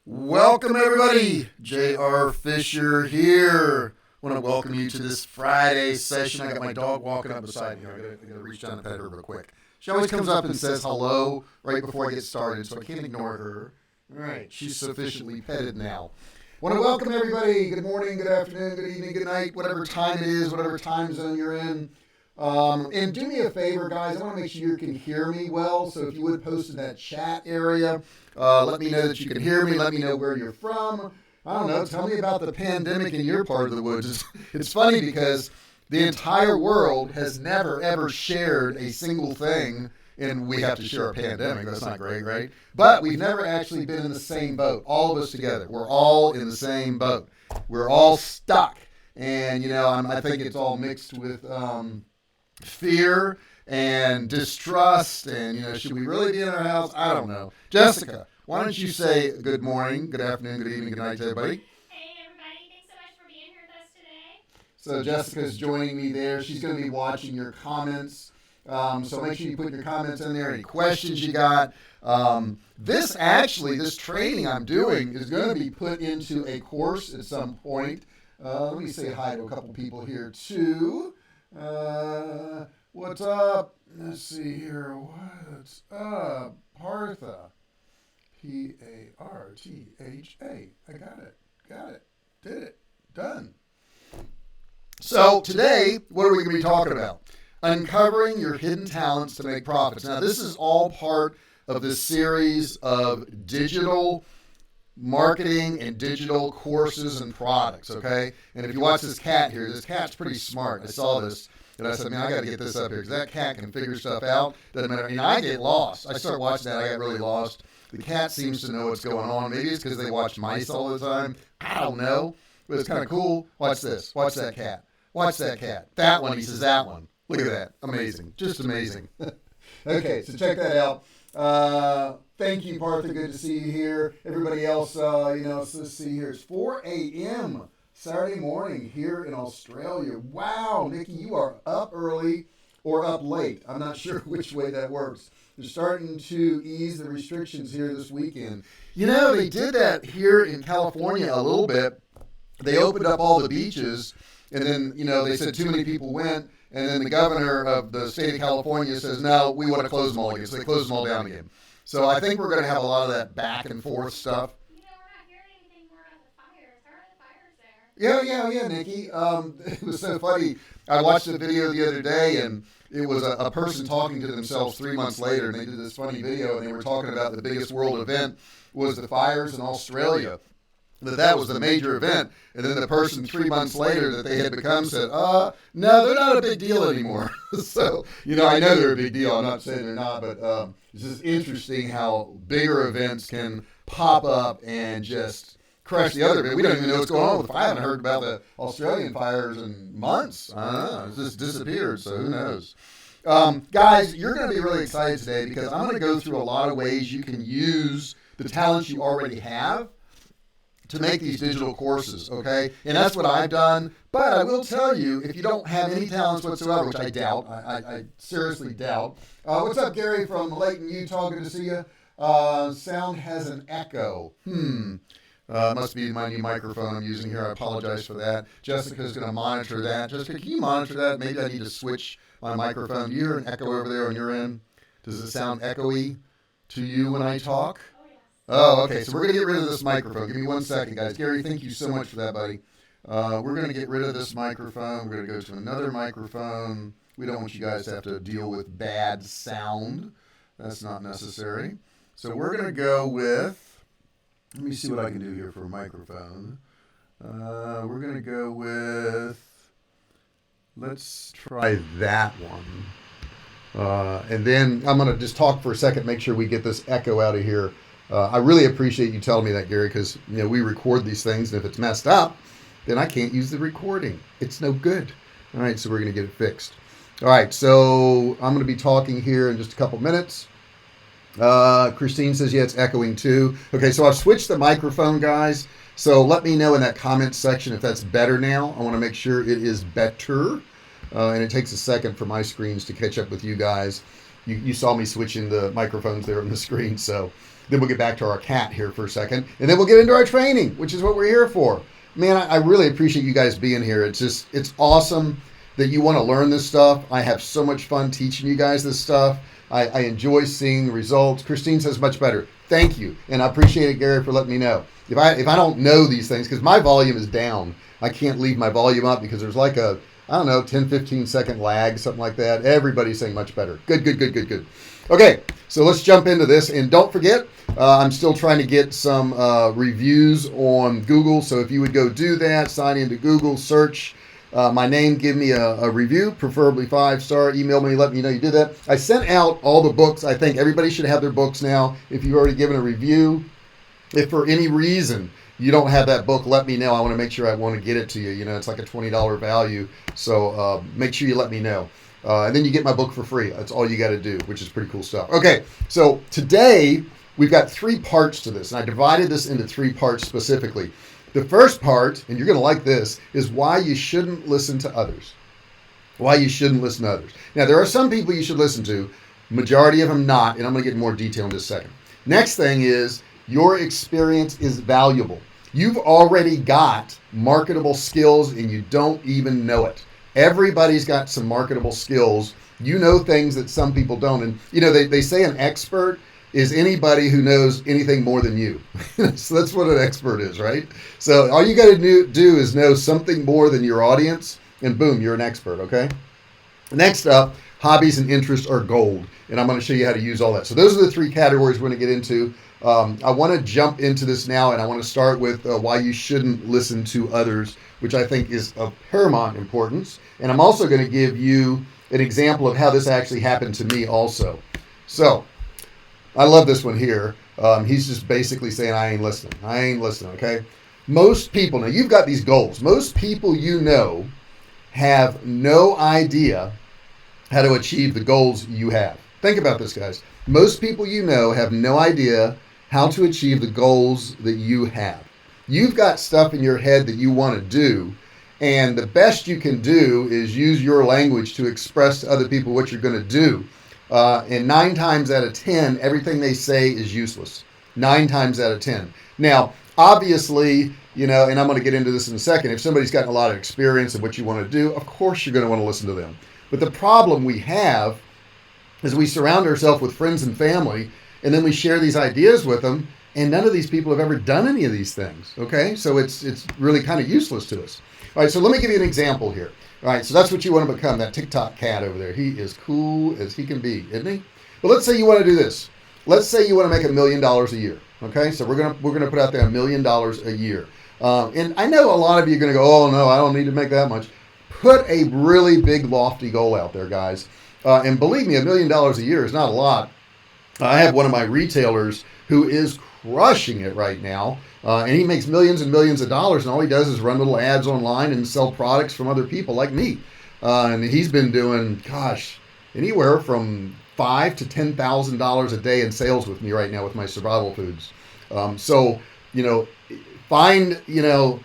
Welcome everybody, J.R. Fisher here. I want to welcome you to this Friday session. I got my dog walking up beside me here. I gotta reach down and pet her real quick. She always comes up and says hello right before I get started, so I can't ignore her. All right, she's sufficiently petted now. Want to welcome everybody. Good morning, good afternoon, good evening, good night, whatever time it is, whatever time zone you're in. And do me a favor, guys. I want to make sure you can hear me well. So if you would post in that chat area, let me know that you can hear me. Let me know where you're from. I don't know. Tell me about the pandemic in your part of the woods. It's funny because the entire world has never, ever shared a single thing. And we have to share a pandemic. That's not great, right? But we've never actually been in the same boat. All of us together. We're all in the same boat. We're all stuck. And, you know, I think it's all mixed with fear and distrust. And, you know, should we really be in our house? I don't know. Jessica, why don't you say good morning, good afternoon, good evening, good night to everybody? Hey, everybody. Thanks so much for being here with us today. So Jessica's joining me there. She's going to be watching your comments. So make sure you put your comments in there, any questions you got. This training I'm doing is going to be put into a course at some point. Let me say hi to a couple people here too. What's up? Let's see here. What's up? Partha. P-A-R-T-H-A. I got it. Did it. Done. So today, what are we going to be talking about? Uncovering your hidden talents to make profits. Now, this is all part of this series of digital marketing and digital courses and products, okay? And if you watch this cat here, this cat's pretty smart. I saw this, and I said, man, I got to get this up here, because that cat can figure stuff out. Doesn't matter. I mean, I get lost. I start watching that, I get really lost. The cat seems to know what's going on. Maybe it's because they watch mice all the time. I don't know. But it's kind of cool. Watch this. Watch that cat. Watch that cat. That one, he says that one. Look at that. Amazing. Just amazing. Okay, so check that out. Thank you, Partha. Good to see you here. Everybody else, so let's see here. It's 4 a.m. Saturday morning here in Australia. Wow, Nikki, you are up early or up late. I'm not sure which way that works. They're starting to ease the restrictions here this weekend. You know, they did that here in California a little bit. They opened up all the beaches, and then, they said too many people went. And then the governor of the state of California says, no, we want to close them all again. So they closed them all down again. So I think we're going to have a lot of that back and forth stuff. We're not hearing anything more about the fires. How are the fires there? Yeah, Nikki. It was so funny. I watched a video the other day, and it was a person talking to themselves 3 months later, and they did this funny video, and they were talking about the biggest world event was the fires in Australia. That was the major event, and then the person 3 months later that they had become said, no, they're not a big deal anymore. So, I know they're a big deal. I'm not saying they're not, but it's just interesting how bigger events can pop up and just crush the other bit. We don't even know what's going on with the fire. I haven't heard about the Australian fires in months. I don't know. It's just disappeared, so who knows? Guys, you're going to be really excited today because I'm going to go through a lot of ways you can use the talents you already have to make these digital courses, okay? And that's what I've done. But I will tell you, if you don't have any talents whatsoever, which I doubt, I seriously doubt. What's up, Gary from Layton, Utah? Good to see you. Sound has an echo. Must be my new microphone I'm using here. I apologize for that. Jessica's going to monitor that. Jessica, can you monitor that? Maybe I need to switch my microphone. Do you hear an echo over there on your end? Does it sound echoey to you when I talk? Oh, okay. So we're going to get rid of this microphone. Give me 1 second, guys. Gary, thank you so much for that, buddy. We're going to get rid of this microphone. We're going to go to another microphone. We don't want you guys to have to deal with bad sound. That's not necessary. So we're going to go with, let me see what I can do here for a microphone. We're going to go with, let's try that one. And then I'm going to just talk for a second, make sure we get this echo out of here. I really appreciate you telling me that, Gary, because we record these things, and if it's messed up, then I can't use the recording. It's no good. All right, so we're going to get it fixed. All right, so I'm going to be talking here in just a couple minutes. Christine says, yeah, it's echoing too. Okay, so I've switched the microphone, guys. So let me know in that comment section if that's better now. I want to make sure it is better. And it takes a second for my screens to catch up with you guys. You saw me switching the microphones there on the screen, so Then we'll get back to our cat here for a second, and then we'll get into our training, which is what we're here for. Man, I really appreciate you guys being here. It's awesome that you want to learn this stuff. I have so much fun teaching you guys this stuff. I enjoy seeing the results. Christine says much better. Thank you. And I appreciate it, Gary, for letting me know. If I don't know these things, because my volume is down, I can't leave my volume up because there's like a, I don't know, 10, 15 second lag, something like that. Everybody's saying much better. Good. Okay, so let's jump into this. And don't forget, I'm still trying to get some reviews on Google. So if you would go do that, sign into Google, search my name, give me a review, preferably 5-star, email me, let me know you did that. I sent out all the books. I think everybody should have their books now. If you've already given a review, if for any reason you don't have that book, let me know. I want to make sure I want to get it to you. You know, it's like a $20 value. So make sure you let me know. And then you get my book for free. That's all you got to do, which is pretty cool stuff. Okay, so today we've got 3 parts to this, and I divided this into 3 parts specifically. The first part, and you're going to like this, is why you shouldn't listen to others. Why you shouldn't listen to others. Now, there are some people you should listen to, majority of them not, and I'm going to get in more detail in just a second. Next thing is, your experience is valuable. You've already got marketable skills, and you don't even know it. Everybody's got some marketable skills. You know things that some people don't. And, you know, they say an expert is anybody who knows anything more than you. So that's what an expert is, right? So all you got to do is know something more than your audience, and boom, you're an expert, okay? Next up, hobbies and interests are gold. And I'm going to show you how to use all that. So those are the 3 categories we're going to get into. I want to jump into this now, and I want to start with why you shouldn't listen to others, which I think is of paramount importance. And I'm also going to give you an example of how this actually happened to me also. So I love this one here. He's just basically saying, I ain't listening, okay? Most people, now you've got these goals. Most people you know have no idea how to achieve the goals you have. Think about this, guys. Most people you know have no idea how to achieve the goals that you have. You've got stuff in your head that you want to do, and the best you can do is use your language to express to other people what you're going to do. And 9 times out of 10, everything they say is useless. 9 times out of 10. Now, obviously, you know, and I'm going to get into this in a second, if somebody's gotten a lot of experience in what you want to do, of course you're going to want to listen to them. But the problem we have is we surround ourselves with friends and family, and then we share these ideas with them, and none of these people have ever done any of these things, okay? So it's really kind of useless to us. All right, so let me give you an example here. All right, so that's what you want to become, that TikTok cat over there. He is cool as he can be, isn't he? But let's say you want to do this. Let's say you want to make $1 million a year, okay? So we're gonna put out there $1 million a year. And I know a lot of you are going to go, oh, no, I don't need to make that much. Put a really big, lofty goal out there, guys. And believe me, $1 million a year is not a lot. I have one of my retailers who is crushing it right now, and he makes millions and millions of dollars, and all he does is run little ads online and sell products from other people like me. And he's been doing, gosh, anywhere from $5,000 to $10,000 a day in sales with me right now with my survival foods. So, you know, find, you know,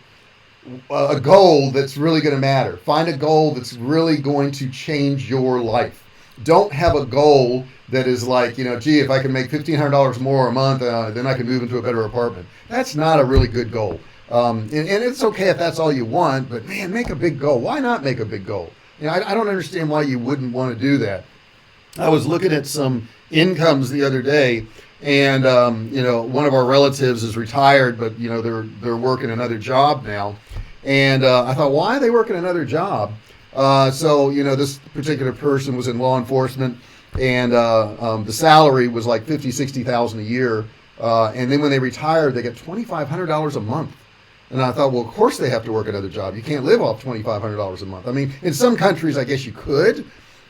a goal that's really going to matter. Find a goal that's really going to change your life. Don't have a goal that is like, you know, gee, if I can make $1,500 more a month, then I can move into a better apartment. That's not a really good goal. And it's okay if that's all you want, but man, make a big goal. Why not make a big goal? You know, I don't understand why you wouldn't want to do that. I was looking at some incomes the other day, and you know, one of our relatives is retired, but you know, they're working another job now. And I thought, why are they working another job? So, you know, this particular person was in law enforcement, and the salary was like $50,000-$60,000 a year. And then when they retired, they get $2,500 a month. And I thought, well, of course they have to work another job. You can't live off $2,500 a month. I mean, in some countries, I guess you could,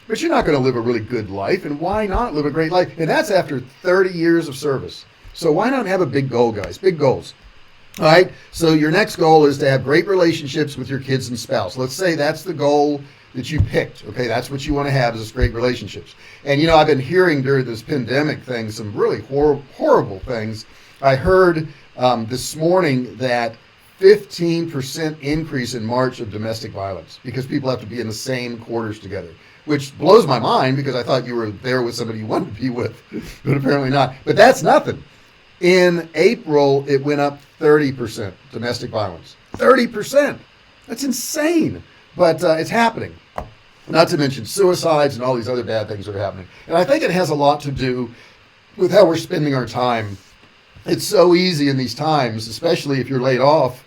but you're not going to live a really good life. And why not live a great life? And that's after 30 years of service. So why not have a big goal, guys? Big goals. All right, so your next goal is to have great relationships with your kids and spouse. Let's say that's the goal that you picked. Okay, that's what you want to have, is great relationships. And you know, I've been hearing during this pandemic thing some really horrible things. I heard this morning that 15% increase in March of domestic violence because people have to be in the same quarters together, which blows my mind because I thought you were there with somebody you wanted to be with, but apparently not. But that's nothing. In April, it went up 30%, domestic violence. 30%. That's insane. But it's happening. Not to mention suicides and all these other bad things that are happening. And I think it has a lot to do with how we're spending our time. It's so easy in these times, especially if you're laid off,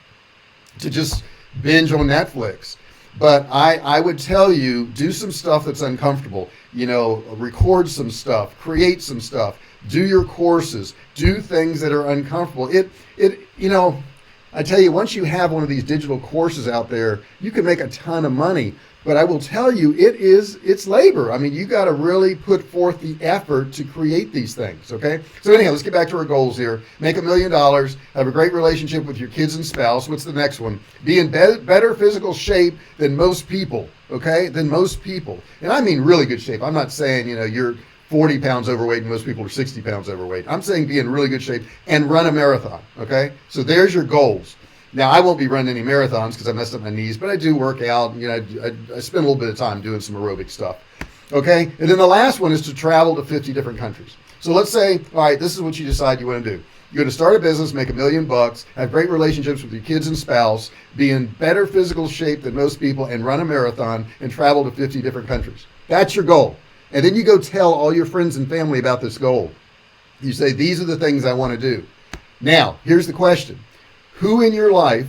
to just binge on Netflix. But I would tell you, do some stuff that's uncomfortable. You know, record some stuff, create some stuff, do your courses, do things that are uncomfortable. You know, I tell you, once you have one of these digital courses out there, you can make a ton of money. But I will tell you, it's labor. I mean, you got to really put forth the effort to create these things, okay? So anyhow, let's get back to our goals here. Make $1 million, have a great relationship with your kids and spouse. What's the next one? Be in better physical shape than most people, okay? Than most people. And I mean really good shape. I'm not saying, you know, you're 40 pounds overweight and most people are 60 pounds overweight. I'm saying be in really good shape and run a marathon, okay? So there's your goals. Now, I won't be running any marathons because I messed up my knees, but I do work out. You know, I spend a little bit of time doing some aerobic stuff. Okay? And then the last one is to travel to 50 different countries. So let's say, all right, this is what you decide you want to do. You're going to start a business, make $1 million, have great relationships with your kids and spouse, be in better physical shape than most people, and run a marathon and travel to 50 different countries. That's your goal. And then you go tell all your friends and family about this goal. You say, these are the things I want to do. Now, here's the question. Who in your life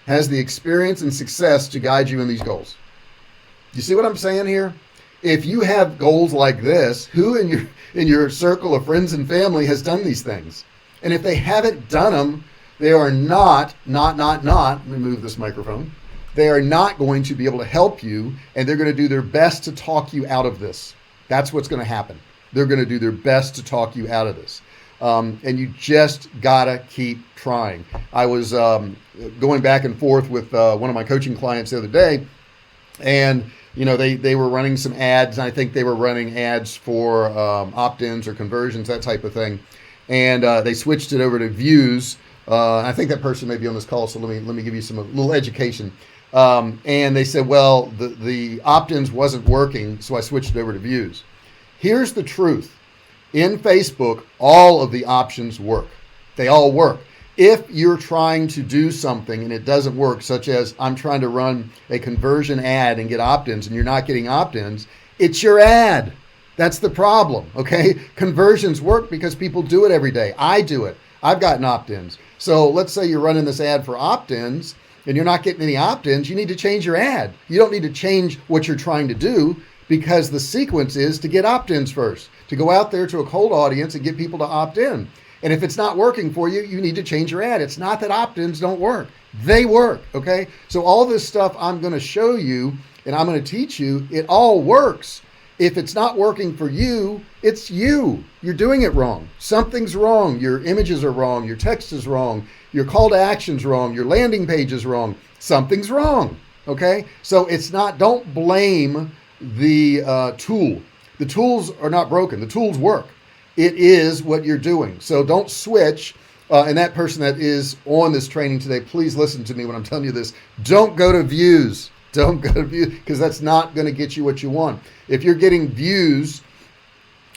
has the experience and success to guide you in these goals? You see what I'm saying here? If you have goals like this, who in your circle of friends and family has done these things? And if they haven't done them, they are not, let me move this microphone. They are not going to be able to help you, and they're going to do their best to talk you out of this. That's what's going to happen. They're going to do their best to talk you out of this. And you just gotta keep trying. I was going back and forth with one of my coaching clients the other day, and you know they were running some ads. And I think they were running ads for opt-ins or conversions, that type of thing. And they switched it over to views. I think that person may be on this call, so let me give you some little education. And they said, well, the opt-ins wasn't working, so I switched it over to views. Here's the truth. In Facebook, all of the options work. They all work. If you're trying to do something and it doesn't work, such as I'm trying to run a conversion ad and get opt-ins and you're not getting opt-ins, it's your ad. That's the problem, okay? Conversions work because people do it every day. I do it. I've gotten opt-ins. So let's say you're running this ad for opt-ins and you're not getting any opt-ins, you need to change your ad. You don't need to change what you're trying to do because the sequence is to get opt-ins first, to go out there to a cold audience and get people to opt in. And if it's not working for you, you need to change your ad. It's not that opt-ins don't work. They work, okay? So all this stuff I'm going to show you and I'm going to teach you, it all works. If it's not working for you, it's you. You're doing it wrong. Something's wrong. Your images are wrong. Your text is wrong. Your call to action's wrong. Your landing page is wrong. Something's wrong, okay? So it's not, don't blame the tool. The tools are not broken. The tools work. It is what you're doing. So don't switch. And that person that is on this training today, please listen to me when I'm telling you this. Don't go to views. Don't go to views because that's not going to get you what you want. If you're getting views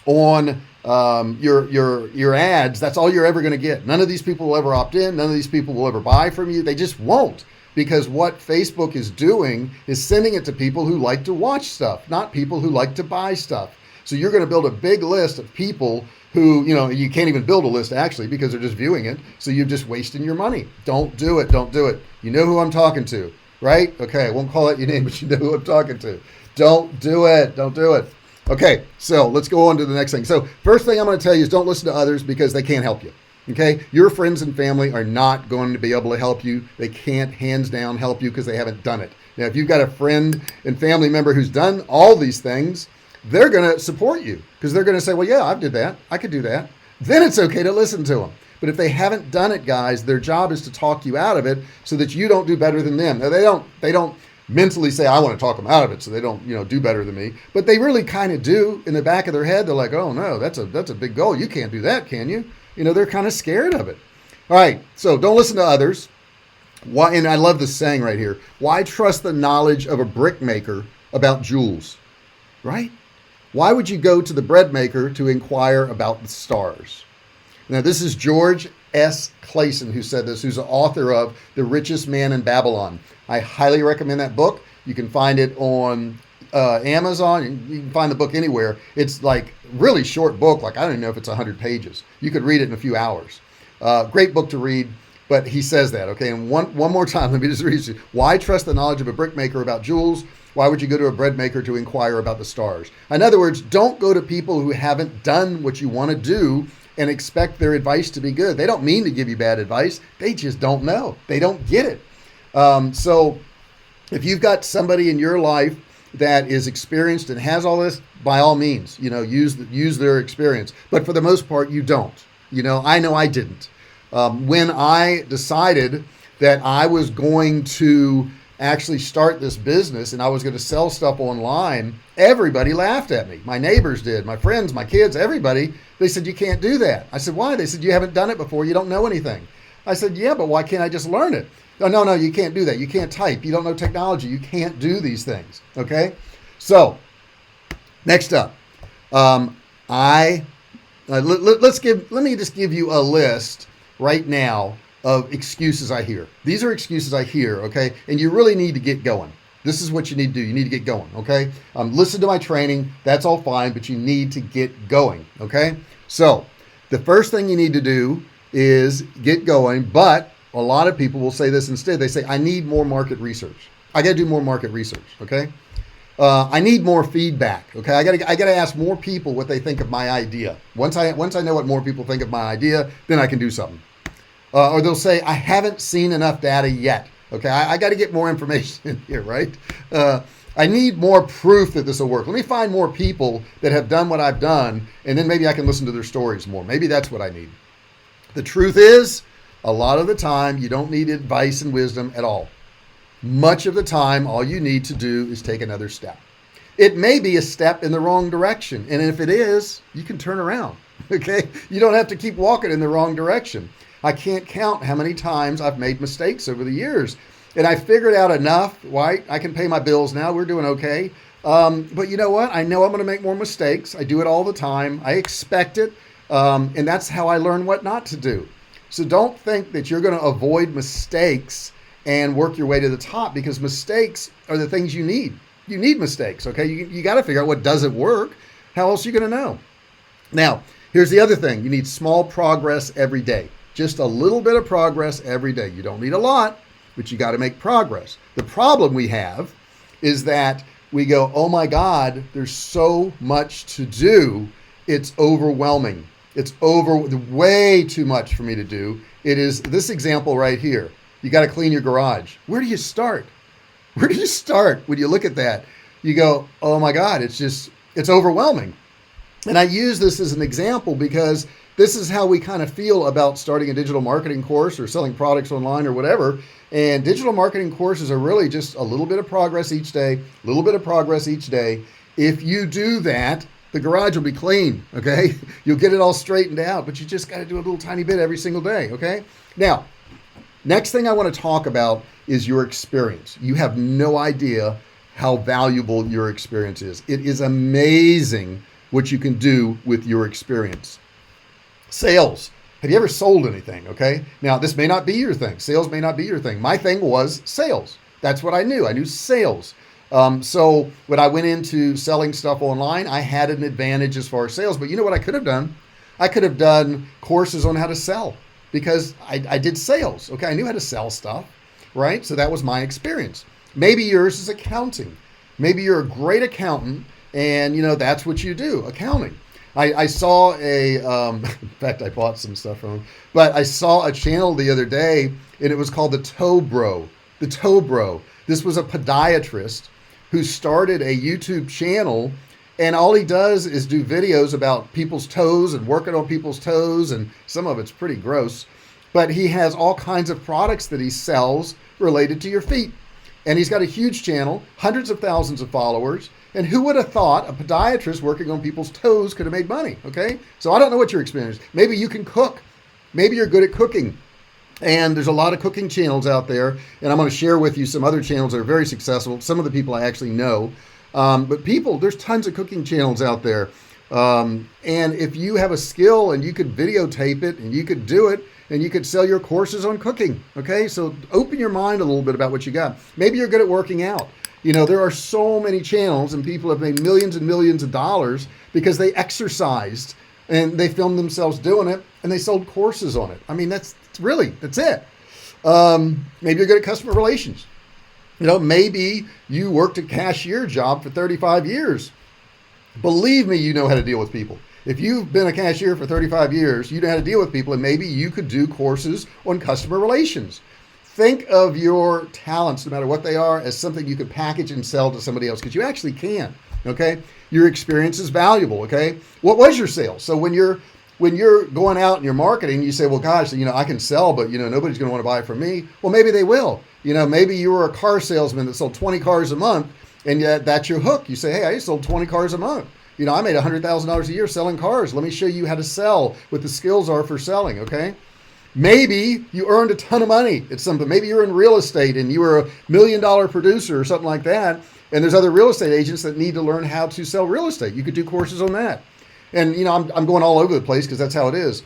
on your ads, that's all you're ever going to get. None of these people will ever opt in. None of these people will ever buy from you. They just won't. Because what Facebook is doing is sending it to people who like to watch stuff, not people who like to buy stuff. So you're going to build a big list of people who, you know, you can't even build a list actually because they're just viewing it. So you're just wasting your money. Don't do it. Don't do it. You know who I'm talking to, right? Okay, I won't call out your name, but you know who I'm talking to. Don't do it. Don't do it. Okay, so let's go on to the next thing. So first thing I'm going to tell you is don't listen to others because they can't help you. Okay, your friends and family are not going to be able to help you. They can't hands down help you because they haven't done it. Now, if you've got a friend and family member who's done all these things, they're going to support you because they're going to say, well, yeah, I did that. I could do that. Then it's okay to listen to them. But if they haven't done it, guys, their job is to talk you out of it so that you don't do better than them. Now, they don't mentally say, I want to talk them out of it so they don't, do better than me. But they really kind of do in the back of their head. They're like, oh, no, that's a big goal. You can't do that, can you? They're kind of scared of it. All right, so don't listen to others. Why? And I love this saying right here. Why trust the knowledge of a brick maker about jewels, right? Why would you go to the bread maker to inquire about the stars? Now, this is George S. Clayson who said this, who's the author of The Richest Man in Babylon. I highly recommend that book. You can find it on Amazon. You can find the book anywhere. It's like really short book. Like, I don't even know if it's 100 pages. You could read it in a few hours. Great book to read. But he says that, okay? And one more time, let me just read you. Why trust the knowledge of a brickmaker about jewels? Why would you go to a bread maker to inquire about the stars? In other words, don't go to people who haven't done what you want to do and expect their advice to be good. They don't mean to give you bad advice. They just don't know. They don't get it. So if you've got somebody in your life that is experienced and has all this, by all means, use their experience. But for the most part, you don't. I know I didn't. When I decided that I was going to actually start this business and I was going to sell stuff online, everybody laughed at me. My neighbors did, my friends, my kids, everybody. They said, you can't do that. I said, why? They said, you haven't done it before. You don't know anything. I said, yeah, but why can't I just learn it? No, you can't do that. You can't type. You don't know technology. You can't do these things. Okay. So next up, let me just give you a list right now of excuses I hear. These are excuses I hear, okay? And you really need to get going. This is what you need to do. You need to get going, okay? Listen to my training. That's all fine, but you need to get going, okay? So the first thing you need to do is get going, but a lot of people will say this instead. They say, I need more market research. I got to do more market research, okay? I need more feedback, okay? I got to ask more people what they think of my idea. Once I know what more people think of my idea, then I can do something. Or they'll say, I haven't seen enough data yet. Okay, I got to get more information in here, right? I need more proof that this will work. Let me find more people that have done what I've done, and then maybe I can listen to their stories more. Maybe that's what I need. The truth is, a lot of the time, you don't need advice and wisdom at all. Much of the time, all you need to do is take another step. It may be a step in the wrong direction, and if it is, you can turn around, okay? You don't have to keep walking in the wrong direction. I can't count how many times I've made mistakes over the years. And I figured out enough, right? I can pay my bills now. We're doing okay. But you know what? I know I'm going to make more mistakes. I do it all the time. I expect it. And that's how I learn what not to do. So don't think that you're going to avoid mistakes and work your way to the top, because mistakes are the things you need. You need mistakes, okay? You got to figure out what doesn't work. How else are you going to know? Now, here's the other thing. You need small progress every day. Just a little bit of progress every day. You don't need a lot, but you got to make progress. The problem we have is that we go, oh my God, there's so much to do. It's overwhelming. It's way too much for me to do. It is this example right here. You got to clean your garage. Where do you start? Where do you start when you look at that? You go, oh my God, it's overwhelming. And I use this as an example because this is how we kind of feel about starting a digital marketing course or selling products online or whatever. And digital marketing courses are really just a little bit of progress each day, a little bit of progress each day. If you do that, the garage will be clean, okay? You'll get it all straightened out, but you just got to do a little tiny bit every single day, okay? Now, next thing I want to talk about is your experience. You have no idea how valuable your experience is. It is amazing what you can do with your experience. Sales. Have you ever sold anything? Okay. Now, this may not be your thing. Sales may not be your thing. My thing was sales. That's what I knew. I knew sales. So when I went into selling stuff online, I had an advantage as far as sales. But you know what I could have done? I could have done courses on how to sell because I did sales. Okay. I knew how to sell stuff, right? So that was my experience. Maybe yours is accounting. Maybe you're a great accountant and that's what you do, accounting. I saw in fact, I bought some stuff from him, but I saw a channel the other day and it was called The Toe Bro. The Toe Bro. This was a podiatrist who started a YouTube channel, and all he does is do videos about people's toes and working on people's toes, and some of it's pretty gross, but he has all kinds of products that he sells related to your feet. And he's got a huge channel, hundreds of thousands of followers. And who would have thought a podiatrist working on people's toes could have made money, okay? So I don't know what your experience is. Maybe you can cook. Maybe you're good at cooking. And there's a lot of cooking channels out there. And I'm going to share with you some other channels that are very successful. Some of the people I actually know. But there's tons of cooking channels out there. And if you have a skill and you could videotape it and you could do it and you could sell your courses on cooking. Okay. So open your mind a little bit about what you got. Maybe you're good at working out. There are so many channels and people have made millions and millions of dollars because they exercised and they filmed themselves doing it and they sold courses on it. I mean, that's it. Maybe you're good at customer relations. Maybe you worked a cashier job for 35 years. Believe me, you know how to deal with people. If you've been a cashier for 35 years, you know how to deal with people, and maybe you could do courses on customer relations. Think of your talents, no matter what they are, as something you could package and sell to somebody else, because you actually can, okay? Your experience is valuable, okay? What was your sales? So when you're going out and you're marketing, you say, well, gosh, I can sell, but, nobody's going to want to buy from me. Well, maybe they will. Maybe you were a car salesman that sold 20 cars a month, and yet that's your hook. You say, hey, I sold 20 cars a month. I made $100,000 a year selling cars. Let me show you how to sell, what the skills are for selling, okay? Maybe you earned a ton of money at something. Maybe you're in real estate and you were $1 million producer or something like that. And there's other real estate agents that need to learn how to sell real estate. You could do courses on that. And, I'm going all over the place because that's how it is.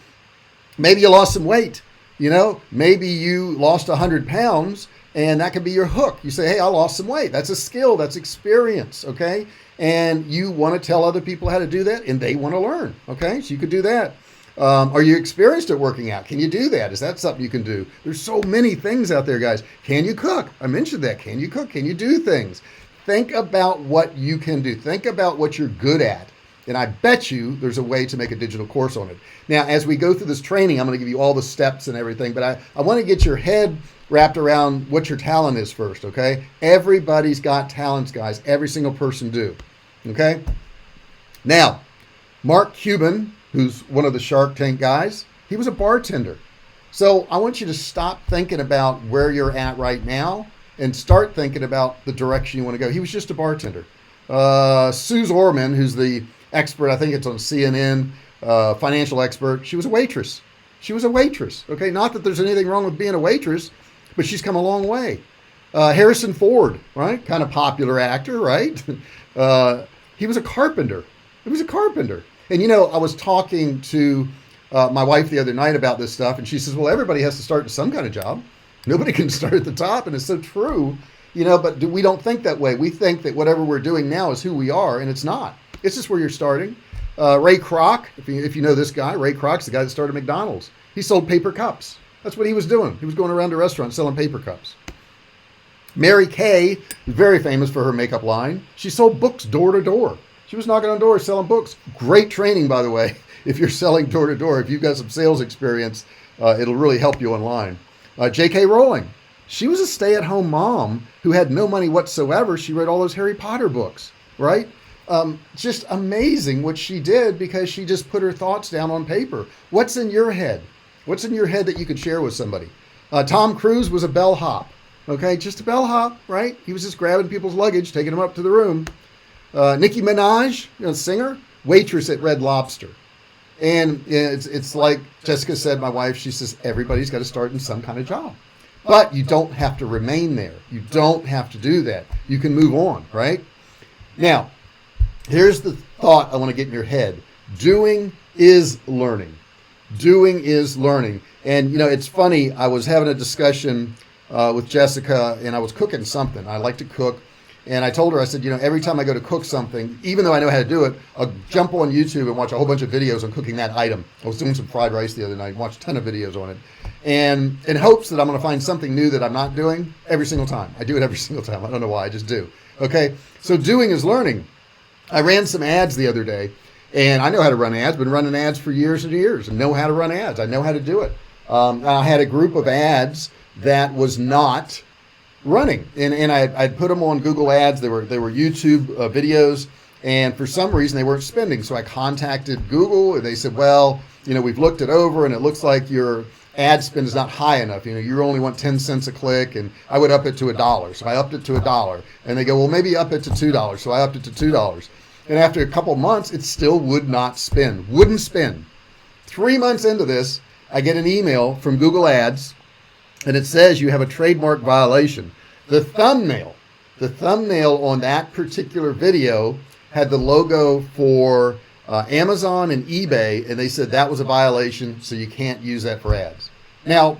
Maybe you lost some weight. Maybe you lost 100 pounds and that could be your hook. You say, hey, I lost some weight. That's a skill. That's experience. Okay. And you want to tell other people how to do that and they want to learn. Okay. So you could do that. Are you experienced at working out? Can you do that? Is that something you can do? There's so many things out there, guys. Can you cook? I mentioned that. Can you cook? Can you do things? Think about what you can do. Think about what you're good at. And I bet you there's a way to make a digital course on it. Now, as we go through this training, I'm going to give you all the steps and everything, but I want to get your head wrapped around what your talent is first, okay? Everybody's got talents, guys. Every single person do, okay? Now, Mark Cuban, who's one of the Shark Tank guys, he was a bartender. So I want you to stop thinking about where you're at right now and start thinking about the direction you want to go. He was just a bartender. Suze Orman, who's the expert, I think it's on CNN, financial expert, she was a waitress. Okay? Not that there's anything wrong with being a waitress, but she's come a long way. Harrison Ford, right? Kind of popular actor, right? He was a carpenter. And I was talking to my wife the other night about this stuff, and she says, well, everybody has to start in some kind of job. Nobody can start at the top, and it's so true, but we don't think that way. We think that whatever we're doing now is who we are, and it's not. It's just where you're starting. Ray Kroc, if you know this guy, Ray Kroc's the guy that started McDonald's. He sold paper cups. That's what he was doing. He was going around to restaurants selling paper cups. Mary Kay, very famous for her makeup line. She sold books door to door. She was knocking on doors selling books. Great training, by the way, if you're selling door to door. If you've got some sales experience, it'll really help you online. J.K. Rowling, she was a stay-at-home mom who had no money whatsoever. She read all those Harry Potter books, right? Just amazing what she did because she just put her thoughts down on paper. What's in your head? What's in your head that you could share with somebody? Tom Cruise was a bellhop. Okay, just a bellhop, right? He was just grabbing people's luggage, taking them up to the room. Nicki Minaj, singer, waitress at Red Lobster. And it's like Jessica said, my wife, she says, everybody's got to start in some kind of job. But you don't have to remain there. You don't have to do that. You can move on, right? Now, here's the thought I want to get in your head. Doing is learning. Doing is learning. And, it's funny. I was having a discussion with Jessica, and I was cooking something. I like to cook. And I told her, I said, every time I go to cook something, even though I know how to do it, I'll jump on YouTube and watch a whole bunch of videos on cooking that item. I was doing some fried rice the other night, watched a ton of videos on it. And in hopes that I'm going to find something new that I'm not doing every single time. I do it every single time. I don't know why, I just do. Okay, so doing is learning. I ran some ads the other day, and I know how to run ads. Been running ads for years and years and know how to run ads. I know how to do it. I had a group of ads that was not running, and I put them on Google Ads. They were YouTube videos, and for some reason they weren't spending. So I contacted Google, and they said, well, we've looked it over, and it looks like your ad spend is not high enough. You only want 10 cents a click, and I would up it to $1. So I upped it to $1, and they go, well, maybe up it to $2. So I upped it to $2, and after a couple months, it still would not spend. Wouldn't spend. 3 months into this, I get an email from Google Ads, and it says you have a trademark violation. The thumbnail on that particular video had the logo for Amazon and eBay, and they said that was a violation, so you can't use that for ads. Now,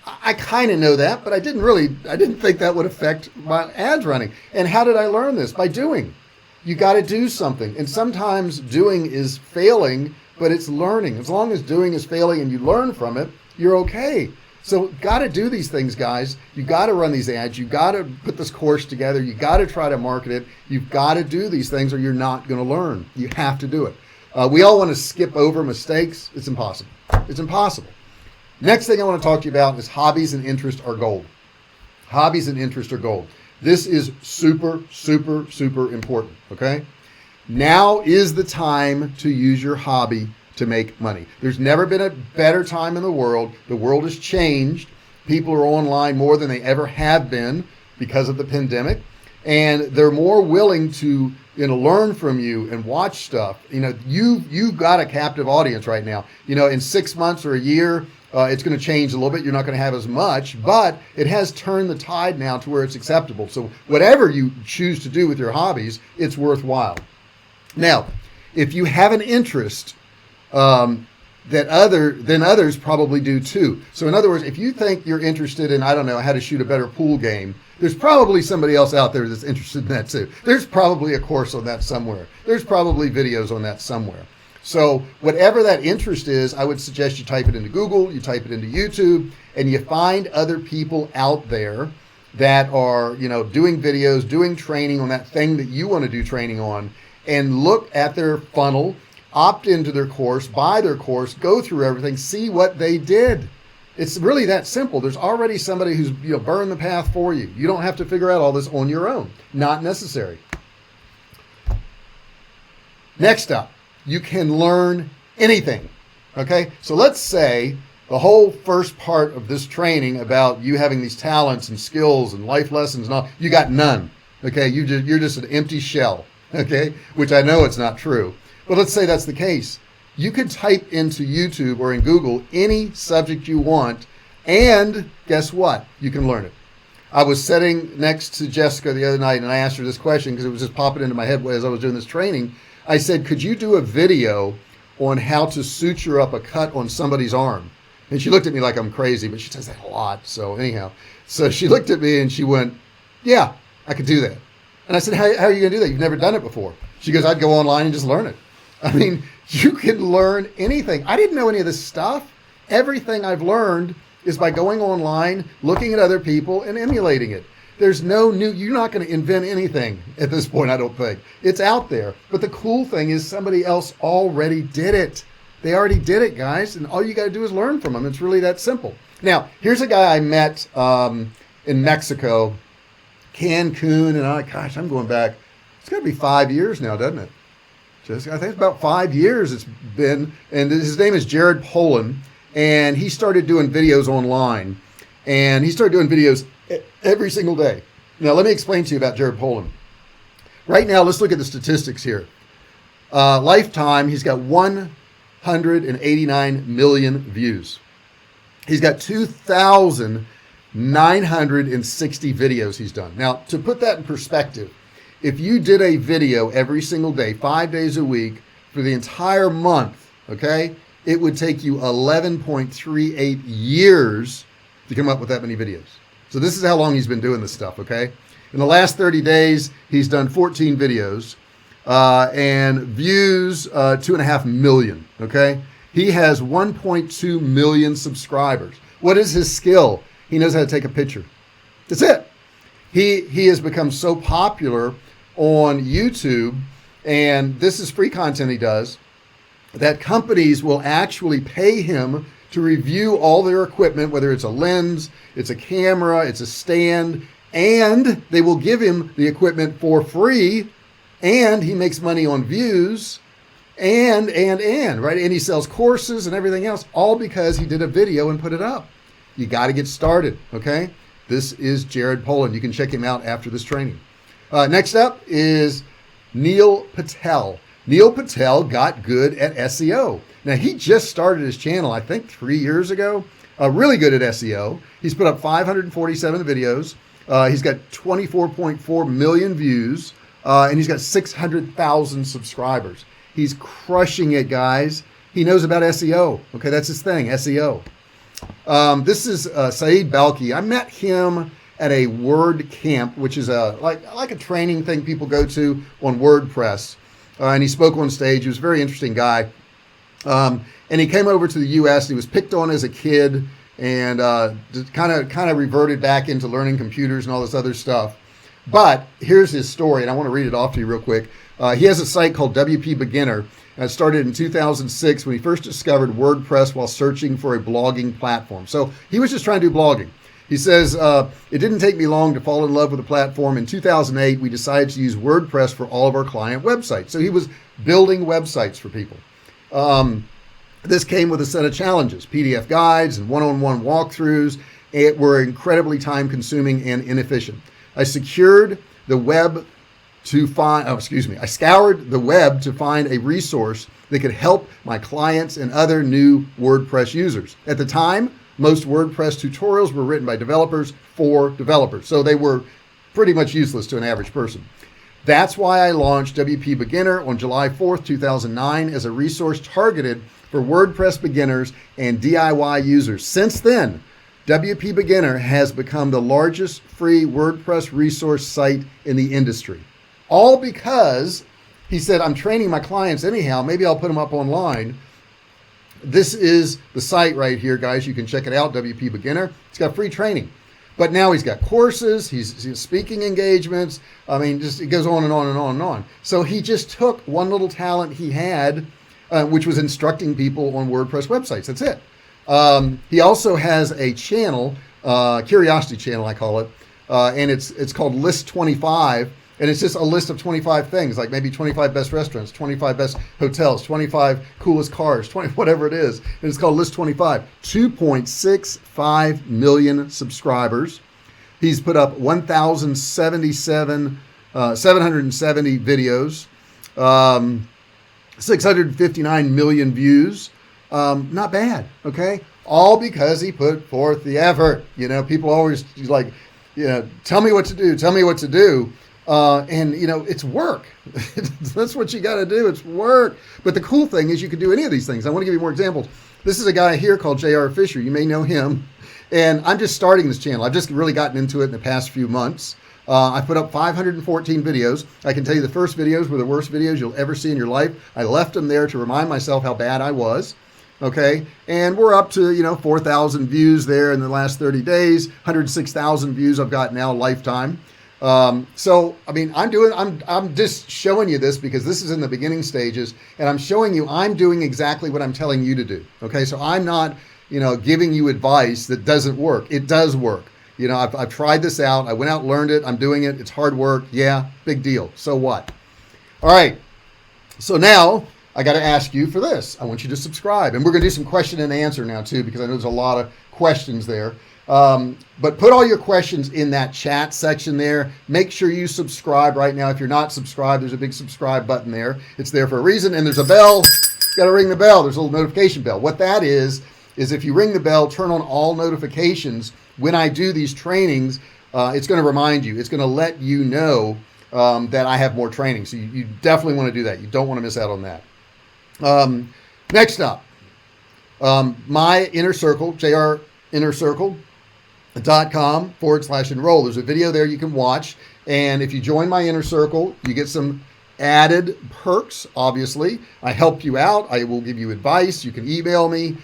I kind of know that, but I didn't think that would affect my ads running. And how did I learn this? By doing. You got to do something. And sometimes doing is failing, but it's learning. As long as doing is failing and you learn from it, you're okay. So got to do these things, guys. You got to run these ads. You got to put this course together. You got to try to market it. You've got to do these things or you're not going to learn. You have to do it. We all want to skip over mistakes. It's impossible. It's impossible. Next thing I want to talk to you about is hobbies and interest are gold. Hobbies and interest are gold. This is super, super, super important, okay? Now is the time to use your hobby to make money. There's never been a better time in the world. The world has changed. People are online more than they ever have been because of the pandemic. And they're more willing to, learn from you and watch stuff. You've got a captive audience right now. In 6 months or a year, it's going to change a little bit. You're not going to have as much, but it has turned the tide now to where it's acceptable. So whatever you choose to do with your hobbies, it's worthwhile. Now, if you have an interest then others probably do too. So in other words, if you think you're interested in, I don't know, how to shoot a better pool game, there's probably somebody else out there that's interested in that too. There's probably a course on that somewhere. There's probably videos on that somewhere. So whatever that interest is, I would suggest you type it into Google, you type it into YouTube, and you find other people out there that are, doing videos, doing training on that thing that you want to do training on, and look at their funnel, opt into their course, buy their course, go through everything, see what they did. It's really that simple. There's already somebody who's burned the path for you. You don't have to figure out all this on your own. Not necessary. Next up, you can learn anything. Okay? So let's say the whole first part of this training about you having these talents and skills and life lessons and all, you got none. Okay? You're just an empty shell. Okay? Which I know it's not true. But let's say that's the case. You could type into YouTube or in Google any subject you want, and guess what? You can learn it. I was sitting next to Jessica the other night, and I asked her this question because it was just popping into my head as I was doing this training. I said, could you do a video on how to suture up a cut on somebody's arm? And she looked at me like I'm crazy, but she says that a lot. So anyhow, so she looked at me and she went, yeah, I could do that. And I said, how are you going to do that? You've never done it before. She goes, I'd go online and just learn it. I mean, you can learn anything. I didn't know any of this stuff. Everything I've learned is by going online, looking at other people, and emulating it. There's no new, you're not going to invent anything at this point, I don't think. It's out there. But the cool thing is somebody else already did it. They already did it, guys, and all you got to do is learn from them. It's really that simple. Now, here's a guy I met in Mexico, Cancun, and I'm going back. It's got to be 5 years now, doesn't it? I think it's about 5 years it's been, and his name is Jared Polin, and he started doing videos online, and he started doing videos every single day. Now, let me explain to you about Jared Polin. Right now, let's look at the statistics here. Lifetime, he's got 189 million views. He's got 2,960 videos he's done. Now, to put that in perspective, if you did a video every single day, 5 days a week, for the entire month, okay, it would take you 11.38 years to come up with that many videos. So this is how long he's been doing this stuff, okay? In the last 30 days, he's done 14 videos and views 2.5 million, okay? He has 1.2 million subscribers. What is his skill? He knows how to take a picture. That's it. He has become so popular on YouTube, and this is free content he does, that companies will actually pay him to review all their equipment, whether it's a lens, it's a camera, it's a stand, and they will give him the equipment for free, and he makes money on views, and, right? And he sells courses and everything else, all because he did a video and put it up. You got to get started, okay? This is Jared Polin. You can check him out after this training. Next up is Neil Patel. Neil Patel got good at SEO. Now, he just started his channel, I think 3 years ago. Really good at SEO. He's put up 547 videos. He's got 24.4 million views, and he's got 600,000 subscribers. He's crushing it, guys. He knows about SEO. Okay, that's his thing, SEO. This is Saeed Balki. I met him at a Word Camp, which is like a training thing people go to on WordPress. And he spoke on stage. He was a very interesting guy. And he came over to the U.S. He was picked on as a kid and kind of reverted back into learning computers and all this other stuff. But here's his story, and I want to read it off to you real quick. He has a site called WPbeginner. It started in 2006 when he first discovered WordPress while searching for a blogging platform. So he was just trying to do blogging. He says, it didn't take me long to fall in love with the platform. In 2008, we decided to use WordPress for all of our client websites. So he was building websites for people. This came with a set of challenges, PDF guides and one-on-one walkthroughs. It were incredibly time-consuming and inefficient. I scoured the web to find a resource that could help my clients and other new WordPress users. At the time, most WordPress tutorials were written by developers for developers, so they were pretty much useless to an average person. That's why I launched WPbeginner on July 4th, 2009 as a resource targeted for WordPress beginners and DIY users. Since then, WPbeginner has become the largest free WordPress resource site in the industry. All because he said, I'm training my clients anyhow, maybe I'll put them up online. This is the site right here, guys. You can check it out, WPbeginner. It's got free training. But now he's got courses, he's speaking engagements. I mean, just it goes on and on and on and on. So he just took one little talent he had, which was instructing people on WordPress websites. That's it. He also has a channel, curiosity channel, I call it, and it's called List 25. And it's just a list of 25 things, like maybe 25 best restaurants, 25 best hotels, 25 coolest cars, 20, whatever it is. And it's called List 25. 2.65 million subscribers. He's put up 770 videos, 659 million views. Not bad, okay? All because he put forth the effort. You know, people always like, you know, tell me what to do, tell me what to do. And you know, it's work. That's what you got to do. It's work. But the cool thing is you can do any of these things. I want to give you more examples. This is a guy here called J.R. Fisher. You may know him. And I'm just starting this channel. I've just really gotten into it in the past few months. I put up 514 videos. I can tell you the first videos were the worst videos you'll ever see in your life. I left them there to remind myself how bad I was. Okay. And we're up to, 4,000 views there in the last 30 days, 106,000 views I've got now lifetime. So, I mean, I'm just showing you this because this is in the beginning stages and I'm showing you, I'm doing exactly what I'm telling you to do. Okay. So I'm not, giving you advice that doesn't work. It does work. I've tried this out. I went out, learned it. I'm doing it. It's hard work. Yeah. Big deal. So what? All right. So now I got to ask you for this. I want you to subscribe, and we're going to do some question and answer now too, because I know there's a lot of questions there. But put all your questions in that chat section there. Make sure you subscribe right now. If you're not subscribed, there's a big subscribe button there. It's there for a reason. And there's a bell. You got to ring the bell. There's a little notification bell. What that is if you ring the bell, turn on all notifications. When I do these trainings, it's going to remind you. It's going to let you know that I have more training. So you definitely want to do that. You don't want to miss out on that. Next up, my inner circle, jrinnercircle.com/enroll. There's a video there you can watch. And if you join my inner circle, you get some added perks. Obviously, I help you out. I will give you advice. You can email me.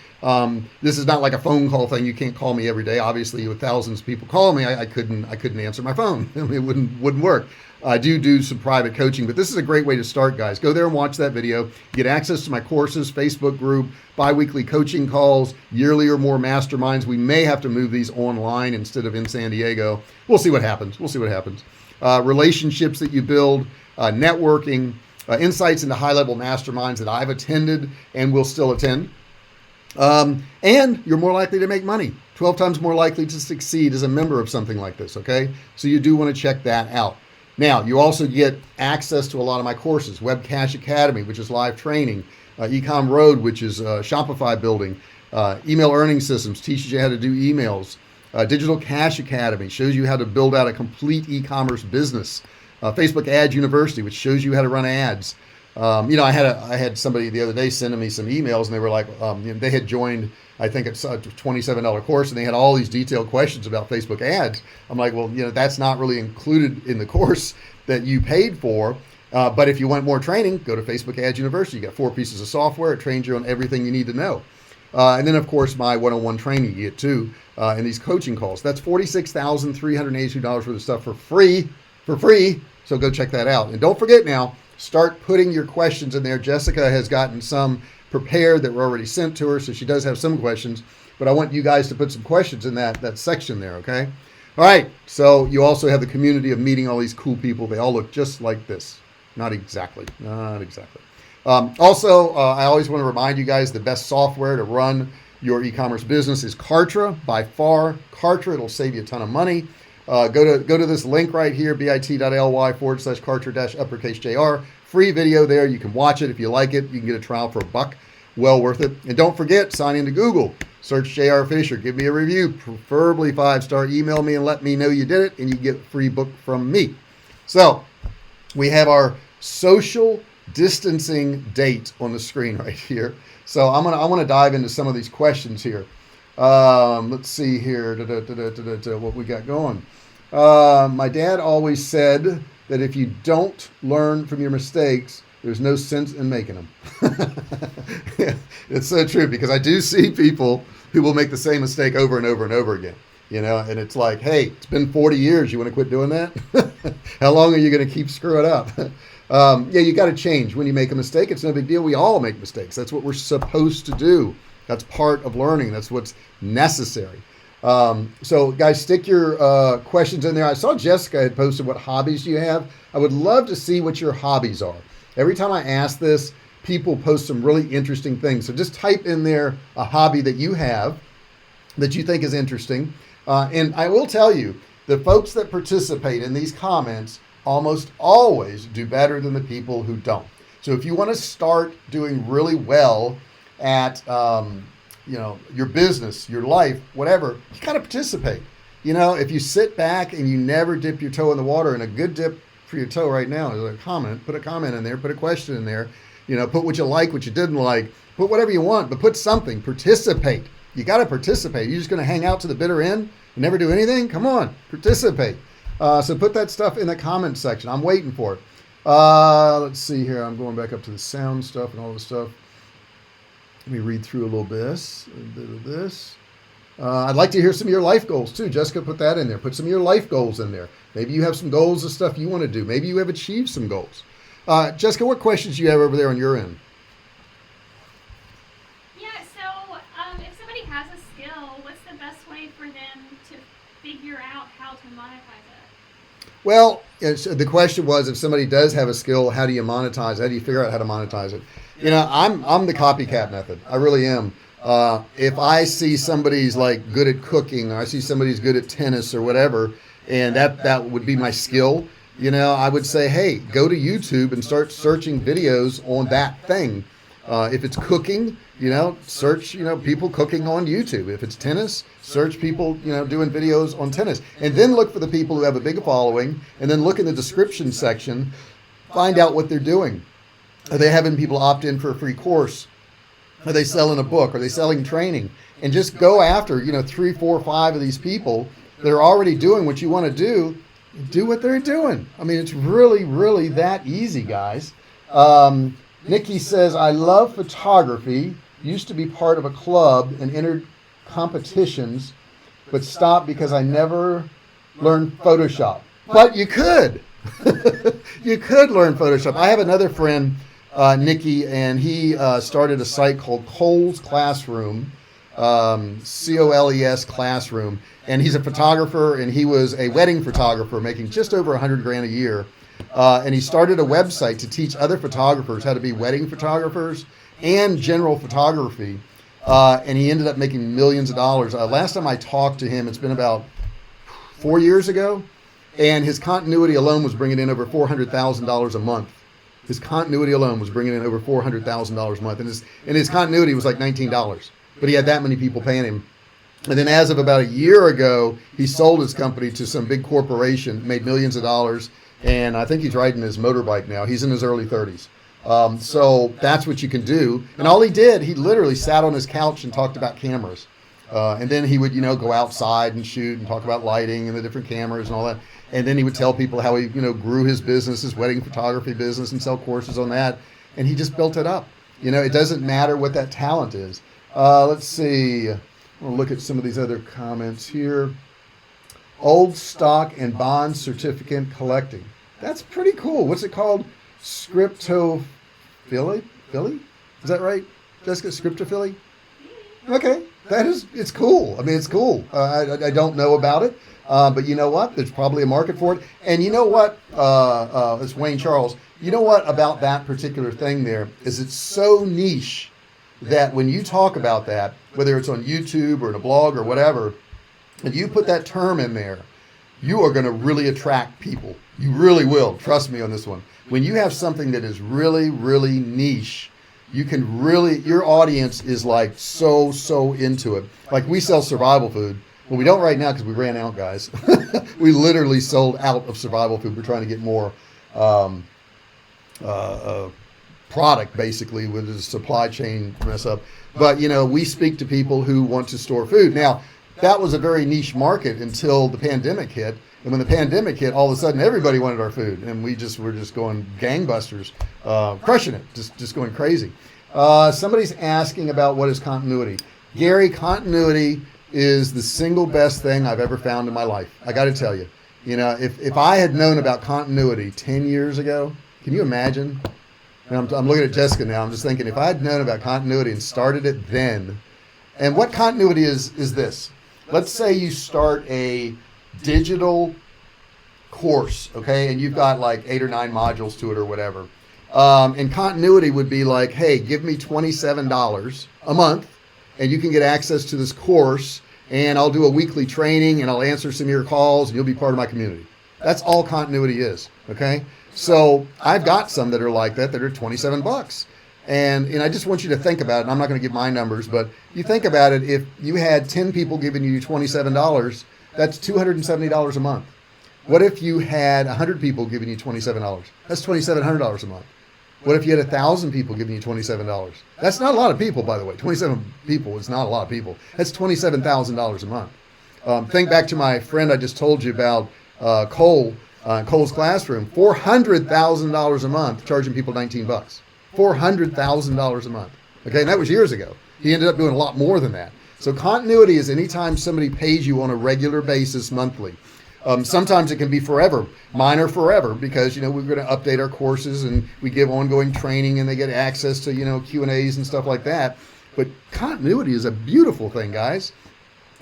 This is not like a phone call thing. You can't call me every day. Obviously, with thousands of people calling me, I couldn't answer my phone. It wouldn't work. I do some private coaching, but this is a great way to start, guys. Go there and watch that video. You get access to my courses, Facebook group, bi-weekly coaching calls, yearly or more masterminds. We may have to move these online instead of in San Diego. We'll see what happens. Relationships that you build, networking, insights into high-level masterminds that I've attended and will still attend. And you're more likely to make money, 12 times more likely to succeed as a member of something like this, okay? So you do want to check that out. Now, you also get access to a lot of my courses, Web Cash Academy, which is live training, Ecom Road, which is Shopify building, email earning systems, teaches you how to do emails, Digital Cash Academy, shows you how to build out a complete e-commerce business, Facebook Ads University, which shows you how to run ads, I had somebody the other day sending me some emails, and they were like, they had joined, I think it's a $27 course, and they had all these detailed questions about Facebook ads. I'm like, well, that's not really included in the course that you paid for. But if you want more training, go to Facebook Ads University. You got 4 pieces of software. It trains you on everything you need to know. And then, of course, my one-on-one training you get too, and these coaching calls. That's $46,382 worth of stuff for free. So go check that out. And don't forget now, start putting your questions in there. Jessica has gotten some prepared that were already sent to her, so she does have some questions. But I want you guys to put some questions in that section there, okay? All right, so you also have the community of meeting all these cool people. They all look just like this. Not exactly. Also, I always want to remind you guys the best software to run your e-commerce business is Kartra. By far, Kartra. It'll save you a ton of money. Go to this link right here, bit.ly/Kartra-uppercase-JR. Free video there. You can watch it. If you like it, you can get a trial for $1. Well worth it. And don't forget, sign into Google. Search J.R. Fisher. Give me a review, preferably 5-star. Email me and let me know you did it, and you get a free book from me. So we have our social distancing date on the screen right here. So I want to dive into some of these questions here. Let's see here what we got going. My dad always said that if you don't learn from your mistakes, there's no sense in making them. Yeah, it's so true, because I do see people who will make the same mistake over and over and over again. And it's like, hey, it's been 40 years. You want to quit doing that? How long are you going to keep screwing up? You got to change when you make a mistake. It's no big deal. We all make mistakes. That's what we're supposed to do. That's part of learning. That's what's necessary. So guys, stick your questions in there. I saw Jessica had posted what hobbies you have. I would love to see what your hobbies are. Every time I ask this, people post some really interesting things. So just type in there a hobby that you have that you think is interesting. And I will tell you, the folks that participate in these comments almost always do better than the people who don't. So if you want to start doing really well at your business, your life, whatever, you got to participate. If you sit back and you never dip your toe in the water, and a good dip for your toe right now is a comment. Put a comment in there, put a question in there, put what you like, what you didn't like, put whatever you want, but put something. Participate. You got to participate. You're just going to hang out to the bitter end and never do anything? Come on, participate. So put that stuff in the comment section. I'm waiting for it. Let's see here. I'm going back up to the sound stuff and all this stuff. Let me read through a little bit of this. I'd like to hear some of your life goals too. Jessica, put that in there. Put some of your life goals in there. Maybe you have some goals of stuff you want to do. Maybe you have achieved some goals. Jessica, what questions do you have over there on your end? Yeah, so if somebody has a skill, what's the best way for them to figure out how to monetize it? Well, the question was, if somebody does have a skill, how do you monetize? How do you figure out how to monetize it? I'm the copycat method. I really am. If I see somebody's like good at cooking, or I see somebody's good at tennis or whatever, and that would be my skill, I would say, hey, go to YouTube and start searching videos on that thing. If it's cooking, search, people cooking on YouTube. If it's tennis, search people, doing videos on tennis. And then look for the people who have a big following, and then look in the description section, find out what they're doing. Are they having people opt in for a free course? Are they selling a book? Are they selling training? And just go after, 3, 4, 5 of these people that are already doing what you want to do. Do what they're doing. I mean, it's really, really that easy, guys. Nikki says, I love photography. Used to be part of a club and entered competitions, but stopped because I never learned Photoshop. But you could. You could learn Photoshop. I have another friend, Nikki, and he started a site called Coles Classroom, COLES Classroom, and he's a photographer, and he was a wedding photographer making just over $100,000 a year, and he started a website to teach other photographers how to be wedding photographers and general photography, and he ended up making millions of dollars. Last time I talked to him, it's been about 4 years ago, and his continuity alone was bringing in over $400,000 a month. His continuity alone was bringing in over $400,000 a month, and his continuity was like $19, but he had that many people paying him. And then as of about a year ago, he sold his company to some big corporation, made millions of dollars, and I think he's riding his motorbike now. He's in his early 30s. So that's what you can do. And all he did, he literally sat on his couch and talked about cameras. And then he would, go outside and shoot and talk about lighting and the different cameras and all that. And then he would tell people how he, grew his business, his wedding photography business, and sell courses on that. And he just built it up. It doesn't matter what that talent is. Let's see. We'll look at some of these other comments here. Old stock and bond certificate collecting. That's pretty cool. What's it called? Scriptophily? Philly? Is that right, Jessica? Scriptophily? Okay. It's cool. I mean, it's cool. I don't know about it. But you know what? There's probably a market for it. And you know what? It's Wayne Charles. You know what about that particular thing there is it's so niche that when you talk about that, whether it's on YouTube or in a blog or whatever, if you put that term in there, you are going to really attract people. You really will. Trust me on this one. When you have something that is really, really niche, you can really, your audience is like so into it. Like we sell survival food. Well, we don't right now because we ran out, guys. We literally sold out of survival food. We're trying to get more product, basically, with the supply chain mess up. But, we speak to people who want to store food. Now, that was a very niche market until the pandemic hit. And when the pandemic hit, all of a sudden, everybody wanted our food. And were just going gangbusters, crushing it, just going crazy. Somebody's asking about what is continuity. Gary, continuity is the single best thing I've ever found in my life. I got to tell you, if I had known about continuity 10 years ago, can you imagine? And I'm looking at Jessica now. I'm just thinking, if I had known about continuity and started it then, and what continuity is this? Let's say you start a digital course, okay, and you've got like 8 or 9 modules to it or whatever. And continuity would be like, hey, give me $27 a month, and you can get access to this course, and I'll do a weekly training, and I'll answer some of your calls, and you'll be part of my community. That's all continuity is, okay? So I've got some that are like that are $27. And I just want you to think about it, and I'm not going to give my numbers, but you think about it, if you had 10 people giving you $27, that's $270 a month. What if you had 100 people giving you $27? That's $2,700 a month. What if you had 1,000 people giving you $27? That's not a lot of people, by the way. 27 people is not a lot of people. That's $27,000 a month. Think back to my friend I just told you about, Cole, Cole's Classroom. $400,000 a month, charging people $19. $400,000 a month. Okay, and that was years ago. He ended up doing a lot more than that. So continuity is anytime somebody pays you on a regular basis monthly. Sometimes it can be forever. Mine are forever because, we're going to update our courses and we give ongoing training and they get access to, Q&As and stuff like that. But continuity is a beautiful thing, guys.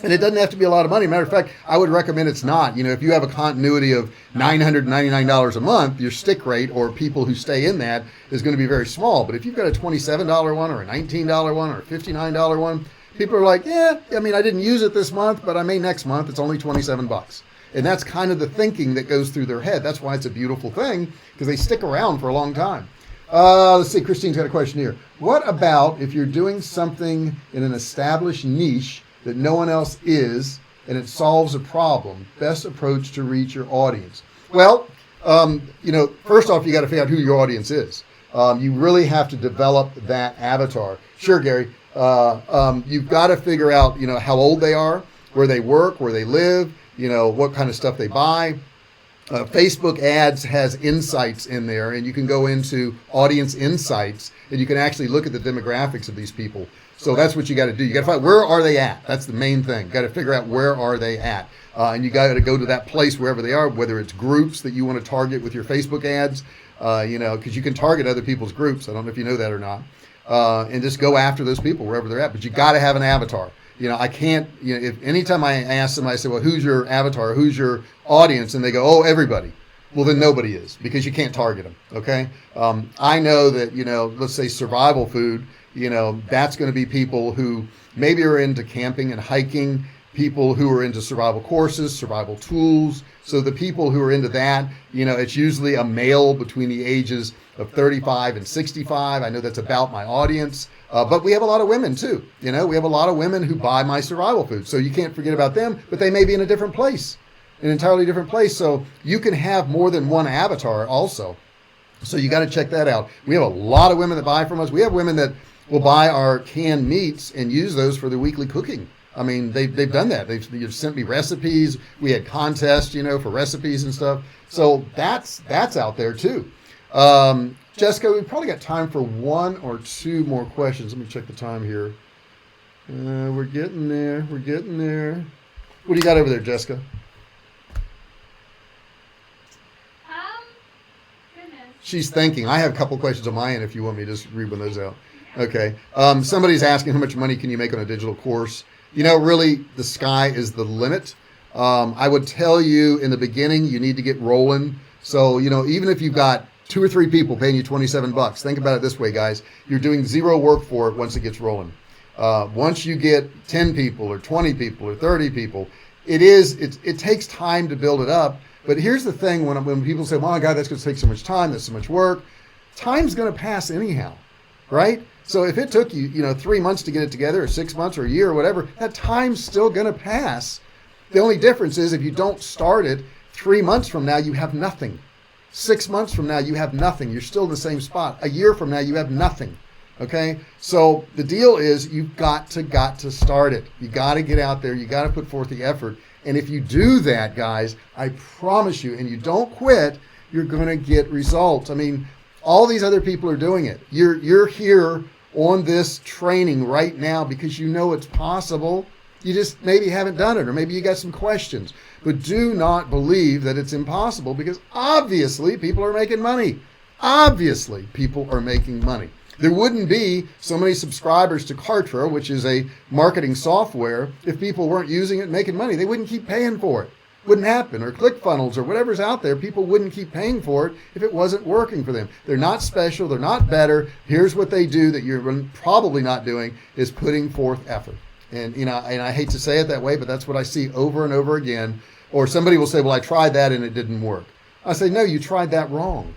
And it doesn't have to be a lot of money. Matter of fact, I would recommend it's not. If you have a continuity of $999 a month, your stick rate or people who stay in that is going to be very small. But if you've got a $27 one or a $19 one or a $59 one, people are like, yeah, I didn't use it this month, but I may next month. It's only $27. And that's kind of the thinking that goes through their head. That's why it's a beautiful thing, because they stick around for a long time. Let's see, Christine's got a question here. What about if you're doing something in an established niche that no one else is, and it solves a problem? Best approach to reach your audience. Well, first off, you got to figure out who your audience is. You really have to develop that avatar. Sure, Gary. You've got to figure out, how old they are, where they work, where they live, what kind of stuff they buy. Facebook ads has insights in there, and you can go into audience insights, and you can actually look at the demographics of these people. So that's what you got to do. You got to find, where are they at? That's the main thing. Got to figure out where are they at. And you got to go to that place wherever they are, whether it's groups that you want to target with your Facebook ads, because you can target other people's groups. I don't know if you know that or not. And just go after those people wherever they're at. But you got to have an avatar. I can't, if anytime I ask somebody, I say, well, who's your avatar? Who's your audience? And they go, oh, everybody. Well, then nobody is, because you can't target them. Okay. I know that, let's say survival food, that's going to be people who maybe are into camping and hiking, people who are into survival courses, survival tools. So the people who are into that, it's usually a male between the ages of 35 and 65. I know that's about my audience. But we have a lot of women too. We have a lot of women who buy my survival food. So you can't forget about them, but they may be in a different place, an entirely different place. So you can have more than one avatar also. So you got to check that out. We have a lot of women that buy from us. We have women that will buy our canned meats and use those for their weekly cooking. I mean, they've done that. They've sent me recipes. We had contests, for recipes and stuff. So that's out there too. Jessica, we've probably got time for one or two more questions. Let me check the time here. We're getting there. We're getting there. What do you got over there, Jessica? Goodness. She's thinking. I have a couple questions on my end if you want me to just read one of those out. Okay. Somebody's asking how much money can you make on a digital course? Really, the sky is the limit. I would tell you in the beginning, you need to get rolling. So, even if you've got 2 or 3 people paying you $27, think about it this way, guys. You're doing zero work for it once it gets rolling. Once you get 10 people or 20 people or 30 people, it takes time to build it up. But here's the thing, when people say, "Oh my God, that's going to take so much time, that's so much work," time's going to pass anyhow, right? So if it took you, 3 months to get it together, or 6 months, or a year, or whatever, that time's still going to pass. The only difference is if you don't start it, 3 months from now, you have nothing. 6 months from now, you have nothing. You're still in the same spot. A year from now, you have nothing. Okay? So the deal is you've got to start it. You got to get out there. You got to put forth the effort. And if you do that, guys, I promise you, and you don't quit, you're going to get results. I mean, all these other people are doing it. You're here on this training right now because you know it's possible. You just maybe haven't done it, or maybe you got some questions. But do not believe that it's impossible, because obviously people are making money. Obviously people are making money. There wouldn't be so many subscribers to Kartra, which is a marketing software, if people weren't using it and making money. They wouldn't keep paying for it. Wouldn't happen. Or ClickFunnels or whatever's out there, people wouldn't keep paying for it if it wasn't working for them. They're not special. They're not better. Here's what they do that you're probably not doing, is putting forth effort. And and I hate to say it that way, but that's what I see over and over again. Or somebody will say, "Well, I tried that and it didn't work." I say, "No, you tried that wrong."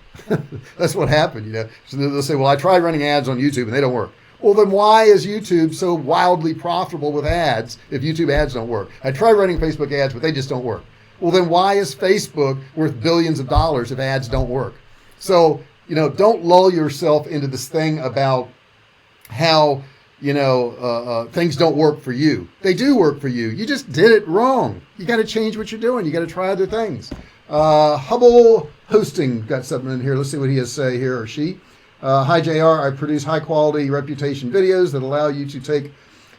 That's what happened. So they'll say, "Well, I tried running ads on YouTube and they don't work." Well, then why is YouTube so wildly profitable with ads if YouTube ads don't work? I tried running Facebook ads, but they just don't work. Well, then why is Facebook worth billions of dollars if ads don't work? So, don't lull yourself into this thing about how, things don't work for you. They do work for you. You just did it wrong. You got to change what you're doing. You got to try other things. Hubble Hosting got something in here. Let's see what he has to say here, or she. Hi, JR. I produce high quality reputation videos that allow you to take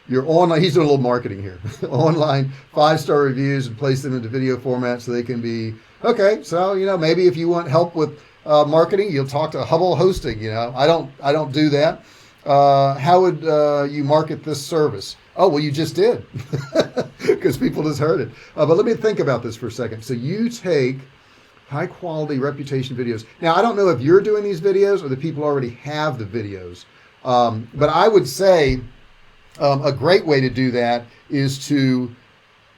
your online, he's doing a little marketing here, online 5-star reviews and place them into video format so they can be, okay, so, maybe if you want help with marketing, you'll talk to Hubble Hosting. I don't do that. How would you market this service? Oh, well, you just did, because people just heard it. But let me think about this for a second. So you take high quality reputation videos. Now, I don't know if you're doing these videos or the people already have the videos, but I would say a great way to do that is to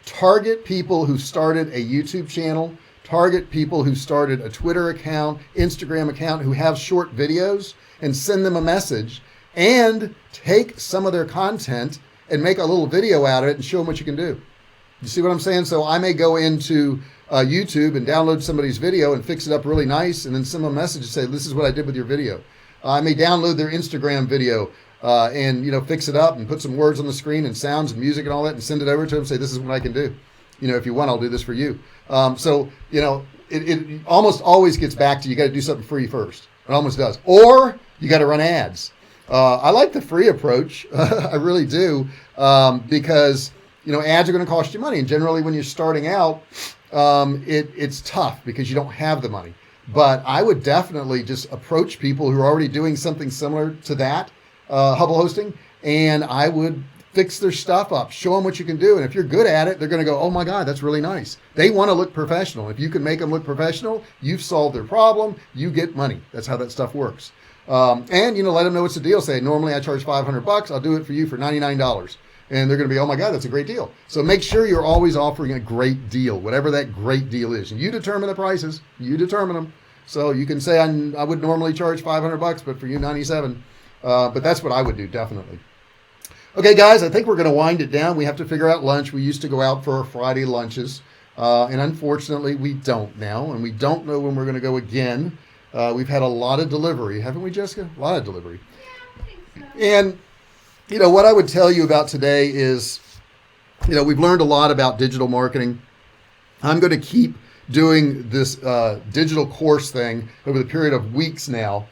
target people who started a YouTube channel, target people who started a Twitter account, Instagram account, who have short videos, and send them a message, and take some of their content and make a little video out of it and show them what you can do. You see what I'm saying? So I may go into YouTube and download somebody's video and fix it up really nice, and then send them a message and say, "This is what I did with your video." I may download their Instagram video and fix it up and put some words on the screen and sounds and music and all that, and send it over to them and say, "This is what I can do. If you want, I'll do this for you." So it almost always gets back to, you got to do something free first. It almost does. Or you got to run ads. I like the free approach. I really do, because ads are going to cost you money, and generally when you're starting out, it's tough because you don't have the money. But I would definitely just approach people who are already doing something similar to that, Hubble Hosting, and I would fix their stuff up, show them what you can do. And if you're good at it, they're going to go, "Oh my God, that's really nice." They want to look professional. If you can make them look professional, you've solved their problem, you get money. That's how that stuff works. And let them know what's the deal. Say, "Normally I charge $500. I'll do it for you for $99. And they're going to be, "Oh my God, that's a great deal." So make sure you're always offering a great deal, whatever that great deal is. And you determine the prices. You determine them. So you can say, I would normally charge $500, but for you, $97. But that's what I would do, definitely. Okay, guys, I think we're going to wind it down. We have to figure out lunch. We used to go out for our Friday lunches, and unfortunately, we don't now, and we don't know when we're going to go again. We've had a lot of delivery, haven't we, Jessica? A lot of delivery. Yeah, I think so. And, what I would tell you about today is, we've learned a lot about digital marketing. I'm going to keep doing this digital course thing over the period of weeks now.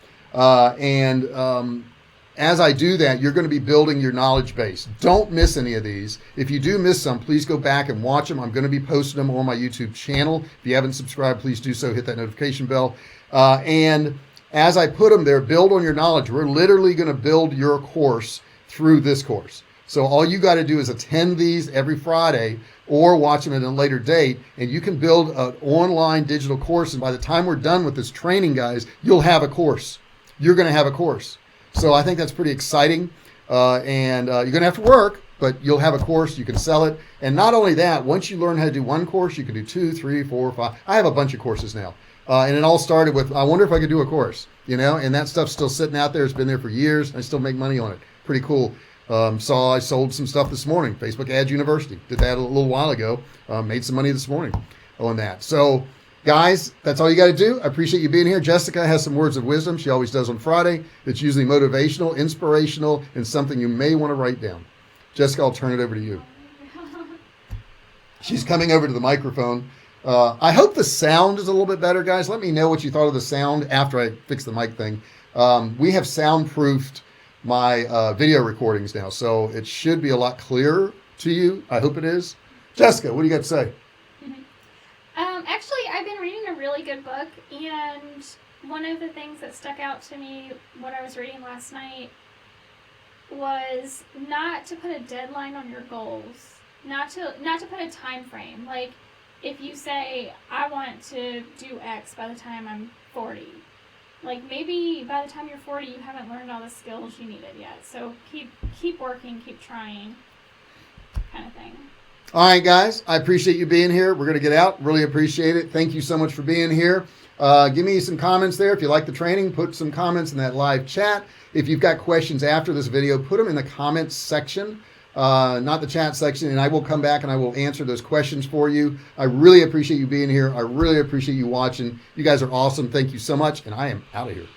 As I do that, you're going to be building your knowledge base. Don't miss any of these. If you do miss some, please go back and watch them. I'm going to be posting them on my YouTube channel. If you haven't subscribed, please do so. Hit that notification bell. And as I put them there, build on your knowledge. We're literally going to build your course through this course. So all you got to do is attend these every Friday or watch them at a later date, and you can build an online digital course. And by the time we're done with this training, guys, you'll have a course. You're going to have a course. So I think that's pretty exciting. And you're going to have to work, but you'll have a course. You can sell it. And not only that, once you learn how to do one course, you can do 2, 3, 4, 5. I have a bunch of courses now. And it all started with, I wonder if I could do a course, and that stuff's still sitting out there. It's been there for years. I still make money on it. Pretty cool. I sold some stuff this morning. Facebook Ads University. Did that a little while ago. Made some money this morning on that. So, guys, that's all you got to do. I appreciate you being here. Jessica has some words of wisdom. She always does on Friday. It's usually motivational, inspirational, and something you may want to write down. Jessica, I'll turn it over to you. She's coming over to the microphone. I hope the sound is a little bit better, guys. Let me know what you thought of the sound after I fix the mic thing. We have soundproofed my video recordings now, so it should be a lot clearer to you. I hope it is. Jessica, what do you got to say? Actually, I've been reading a really good book, and one of the things that stuck out to me when I was reading last night was not to put a deadline on your goals, not to put a time frame. Like, if you say, I want to do X by the time I'm 40, like, maybe by the time you're 40, you haven't learned all the skills you needed yet. So keep working, keep trying, kind of thing. All right, guys, I appreciate you being here. We're going to get out. Really appreciate it. Thank you so much for being here. Give me some comments there. If you like the training, put some comments in that live chat. If you've got questions after this video, put them in the comments section, not the chat section, and I will come back and I will answer those questions for you. I really appreciate you being here. I really appreciate you watching. You guys are awesome. Thank you so much, and I am out of here.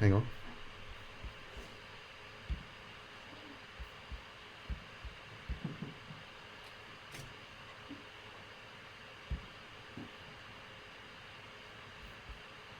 Hang on.